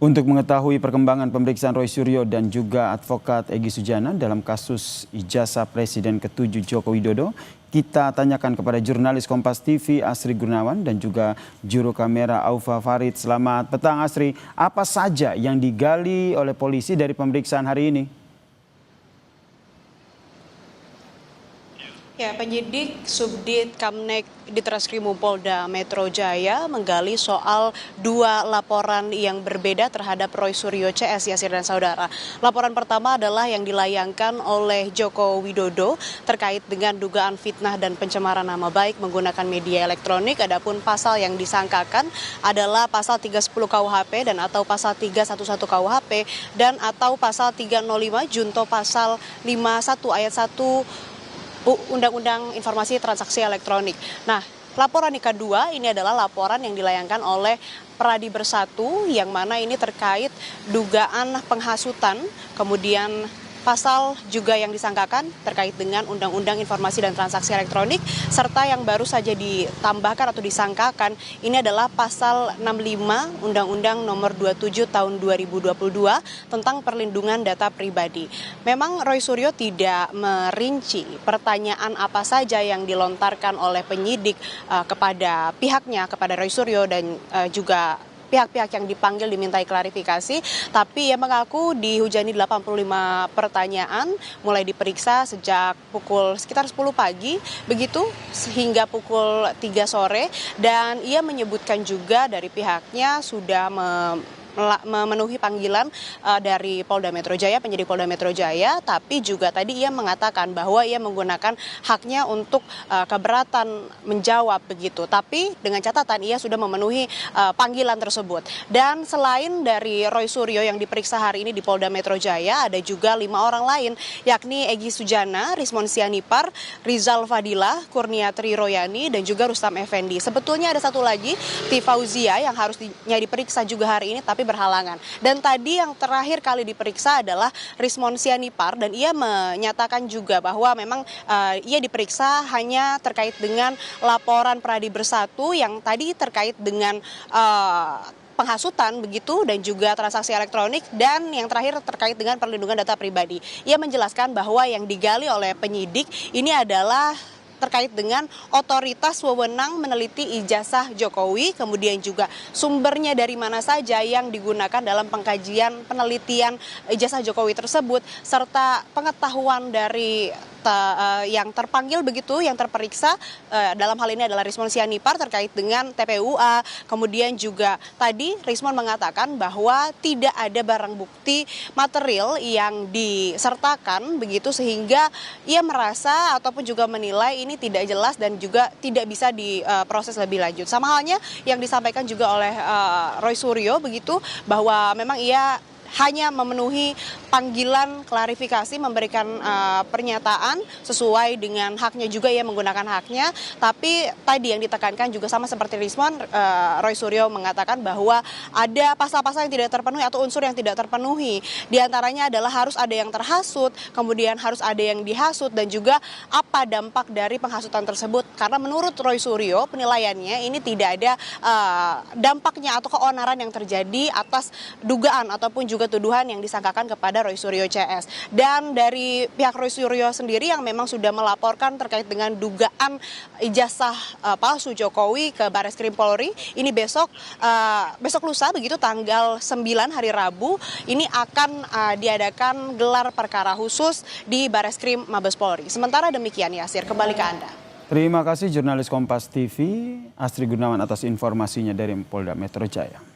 Untuk mengetahui perkembangan pemeriksaan Roy Suryo dan juga advokat Egy Sujana dalam kasus ijazah Presiden ke-7 Joko Widodo, kita tanyakan kepada jurnalis Kompas TV Asri Gunawan dan juga juru kamera Aufa Farid. Selamat petang Asri, apa saja yang digali oleh polisi dari pemeriksaan hari ini? Ya, penyidik Subdit Kamnek Ditreskrimum Polda Metro Jaya menggali soal dua laporan yang berbeda terhadap Roy Suryo CS Yasir dan saudara. Laporan pertama adalah yang dilayangkan oleh Joko Widodo terkait dengan dugaan fitnah dan pencemaran nama baik menggunakan media elektronik. Adapun pasal yang disangkakan adalah pasal 310 KUHP dan atau pasal 311 KUHP dan atau pasal 305 junto pasal 51 ayat 1 Undang-Undang Informasi Transaksi Elektronik. Nah, laporan yang kedua ini adalah laporan yang dilayangkan oleh Pradi Bersatu yang mana ini terkait dugaan penghasutan, kemudian pasal juga yang disangkakan terkait dengan Undang-Undang Informasi dan Transaksi Elektronik, serta yang baru saja ditambahkan atau disangkakan ini adalah pasal 65 Undang-Undang Nomor 27 Tahun 2022 tentang perlindungan data pribadi. Memang Roy Suryo tidak merinci pertanyaan apa saja yang dilontarkan oleh penyidik kepada pihaknya, kepada Roy Suryo dan juga pihak-pihak yang dipanggil dimintai klarifikasi, tapi ia mengaku dihujani 85 pertanyaan mulai diperiksa sejak pukul sekitar 10 pagi begitu hingga pukul 3 sore, dan ia menyebutkan juga dari pihaknya sudah memenuhi panggilan dari Polda Metro Jaya, penyidik Polda Metro Jaya, tapi juga tadi ia mengatakan bahwa ia menggunakan haknya untuk keberatan menjawab begitu. Tapi dengan catatan ia sudah memenuhi panggilan tersebut. Dan selain dari Roy Suryo yang diperiksa hari ini di Polda Metro Jaya, ada juga 5 orang lain, yakni Egy Sujana, Rismon Sianipar, Rizal Fadilah, Kurniatri Royani, dan juga Rustam Effendi. Sebetulnya ada satu lagi, Tifauzia, yang harusnya diperiksa juga hari ini, tapi berhalangan. Dan tadi yang terakhir kali diperiksa adalah Rismon Sianipar, dan ia menyatakan juga bahwa memang ia diperiksa hanya terkait dengan laporan Pradi Bersatu yang tadi terkait dengan penghasutan begitu dan juga transaksi elektronik, dan yang terakhir terkait dengan perlindungan data pribadi. Ia menjelaskan bahwa yang digali oleh penyidik ini adalah terkait dengan otoritas wewenang meneliti ijazah Jokowi, kemudian juga sumbernya dari mana saja yang digunakan dalam pengkajian penelitian ijazah Jokowi tersebut, serta pengetahuan dari yang terpanggil begitu, yang terperiksa dalam hal ini adalah Rismon Sianipar terkait dengan TPUA. Kemudian juga tadi Rismon mengatakan bahwa tidak ada barang bukti material yang disertakan begitu, sehingga ia merasa ataupun juga menilai ini tidak jelas dan juga tidak bisa diproses lebih lanjut. Sama halnya yang disampaikan juga oleh Roy Suryo begitu, bahwa memang ia hanya memenuhi panggilan klarifikasi, memberikan pernyataan sesuai dengan haknya juga, ia menggunakan haknya. Tapi tadi yang ditekankan juga sama seperti Rismon, Roy Suryo mengatakan bahwa ada pasal-pasal yang tidak terpenuhi atau unsur yang tidak terpenuhi. Di antaranya adalah harus ada yang terhasut, kemudian harus ada yang dihasut, dan juga apa dampak dari penghasutan tersebut. Karena menurut Roy Suryo, penilaiannya ini tidak ada dampaknya atau keonaran yang terjadi atas dugaan ataupun juga tuduhan yang disangkakan kepada Roy Suryo CS. Dan dari pihak Roy Suryo sendiri yang memang sudah melaporkan terkait dengan dugaan ijazah palsu Jokowi ke Bareskrim Polri, ini besok lusa begitu tanggal 9 hari Rabu ini akan diadakan gelar perkara khusus di Bareskrim Mabes Polri. Sementara demikian, Yasir, kembali ke Anda. Terima kasih jurnalis Kompas TV Asri Gunawan atas informasinya dari Polda Metro Jaya.